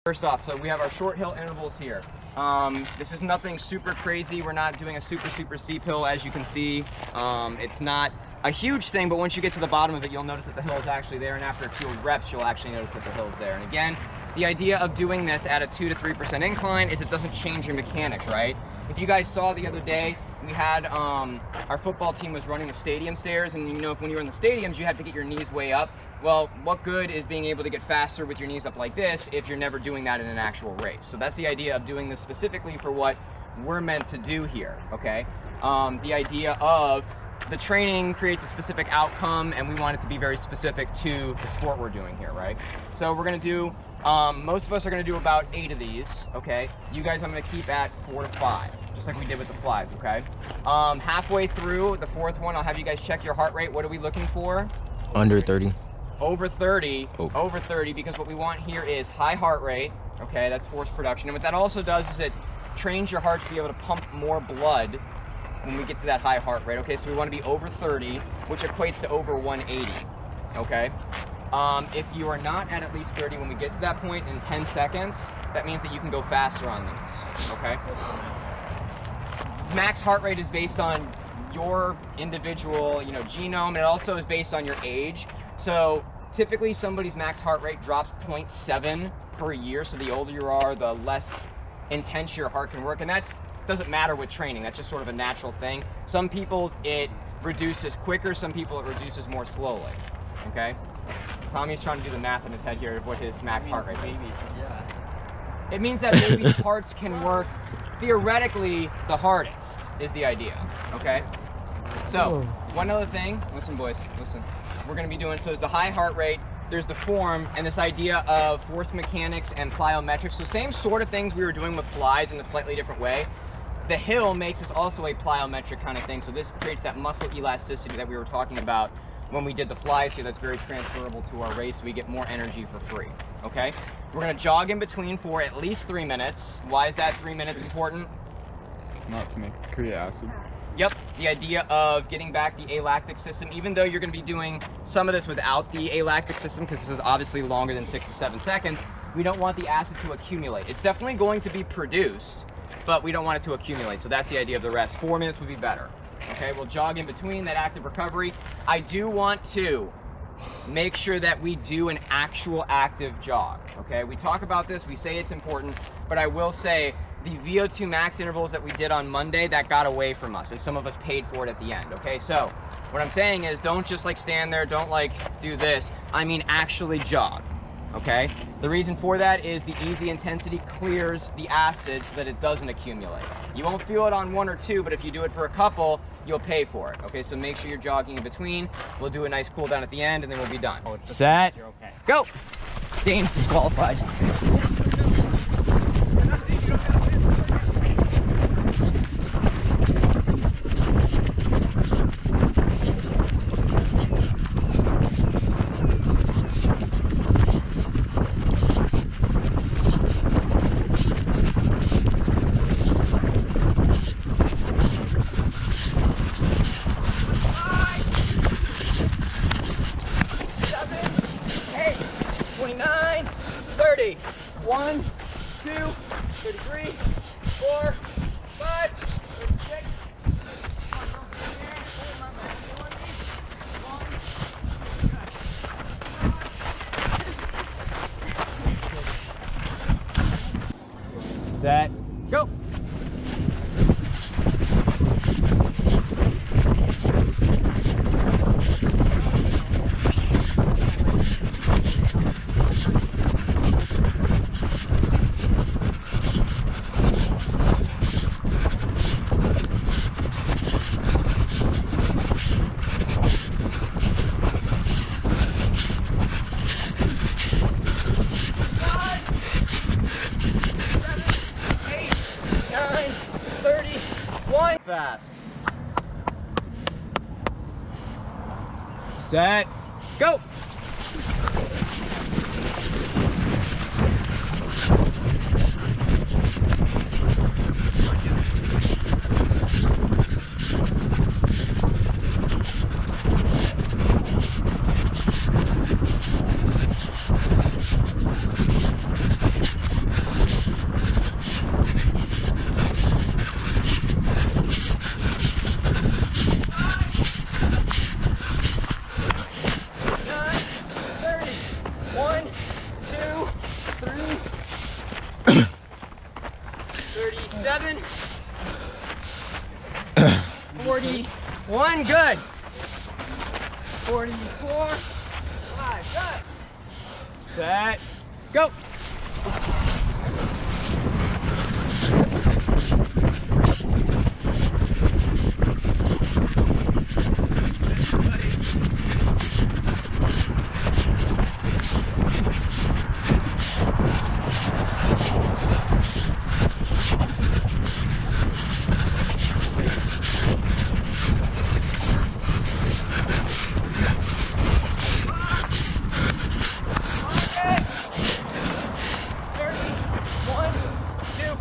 First off, so we have our short hill intervals here. This is nothing super crazy. We're not doing a super steep hill, as you can see. It's not a huge thing, but once you get to the bottom of it, you'll notice that the hill is actually there, and after a few reps, you'll actually notice that the hill is there. And again, the idea of doing this at a 2 to 3% incline is it doesn't change your mechanics, right? If you guys saw the other day, we had our football team was running the stadium stairs, and you know, when you're in the stadiums, you have to get your knees way up. Well, what good is being able to get faster with your knees up like this if you're never doing that in an actual race? So that's the idea of doing this specifically for what we're meant to do here, okay? The idea of the training creates a specific outcome, and we want it to be very specific to the sport we're doing here, right? So we're gonna do, most of us are gonna do about 8 of these, okay? You guys, I'm gonna keep at 4 to 5, just like we did with the flies, okay? Halfway through the 4th one, I'll have you guys check your heart rate. What are we looking for? Under 30. Over 30, oh. Over 30, because what we want here is high heart rate, okay? That's force production. And what that also does is it trains your heart to be able to pump more blood when we get to that high heart rate, okay? So we want to be over 30, which equates to over 180, okay? If you are not at least 30 when we get to that point in 10 seconds, that means that you can go faster on these, okay? Max heart rate is based on your individual, genome, and it also is based on your age. So typically somebody's max heart rate drops 0.7 per year. So the older you are, the less intense your heart can work. And that doesn't matter with training. That's just sort of a natural thing. Some people's it reduces quicker. Some people it reduces more slowly. Okay? Tommy's trying to do the math in his head here of what his max heart rate is. It means that baby's hearts can work theoretically the hardest is the idea. Okay? So one other thing, listen boys, listen. We're going to be doing, so there's the high heart rate, there's the form, and this idea of force mechanics and plyometrics. So same sort of things we were doing with flies in a slightly different way. The hill makes this also a plyometric kind of thing. So this creates that muscle elasticity that we were talking about when we did the flies here. That's very transferable to our race. So we get more energy for free. Okay? We're going to jog in between for at least 3 minutes. Why is that 3 minutes important? Not to create acid. Yep, the idea of getting back the alactic system, even though you're going to be doing some of this without the alactic system, because this is obviously longer than 6 to 7 seconds, we don't want the acid to accumulate. It's definitely going to be produced, but we don't want it to accumulate. So that's the idea of the rest. 4 minutes would be better. Okay, we'll jog in between that active recovery. I do want to make sure that we do an actual active jog. Okay, we talk about this, we say it's important, but I will say, the VO2 max intervals that we did on Monday, that got away from us, and some of us paid for it at the end, okay? So, what I'm saying is, don't just stand there, don't do this. I mean actually jog, okay? The reason for that is the easy intensity clears the acid so that it doesn't accumulate. You won't feel it on 1 or 2, but if you do it for a couple, you'll pay for it, okay? So make sure you're jogging in between. We'll do a nice cool down at the end, and then we'll be done. Set, go! Dane's disqualified. One, 2, 33, 4, 5, 36. Set, go. Fast. Set, go. 1, good. 44, 5, good. Set, go.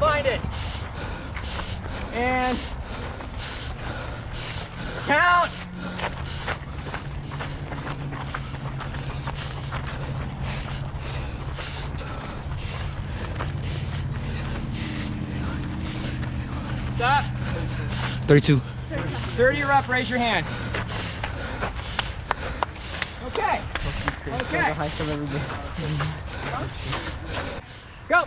Find it. And count. Stop. 32. 30 or up, raise your hand. Okay. Okay. Go.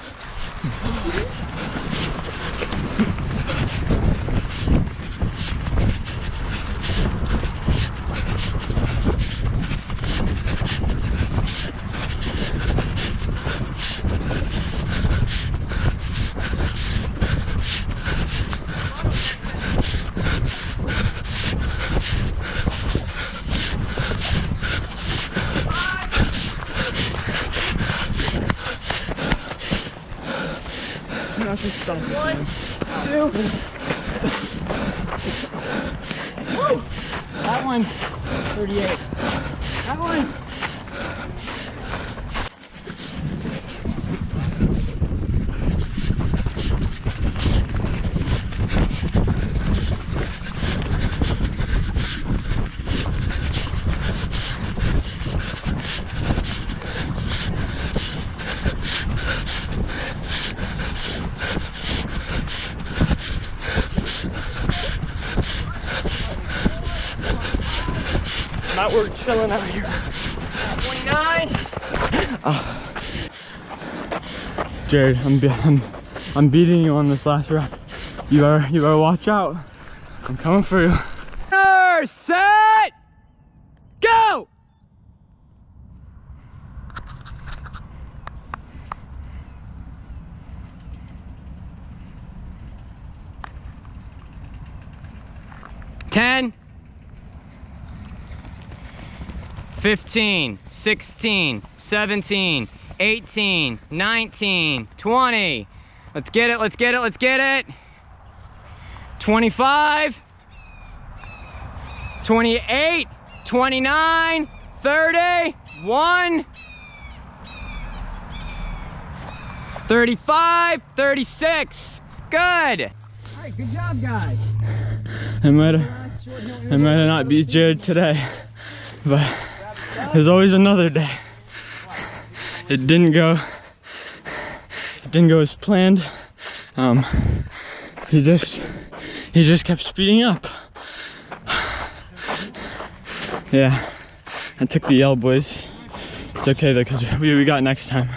One, 2. Woo! That one, 38. That one. Not we're chilling out here. 29. Jared, I'm beating you on this last rep. You better watch out. I'm coming for you. Set, go. Ten. 15, 16, 17, 18, 19, 20. Let's get it, let's get it, let's get it. 25, 28, 29, 30, 1, 35, 36. Good. All right, good job, guys. I might have not beat Jared today, but there's always another day. It didn't go as planned. He just kept speeding up. Yeah, I took the L, boys. It's okay though, because we got next time.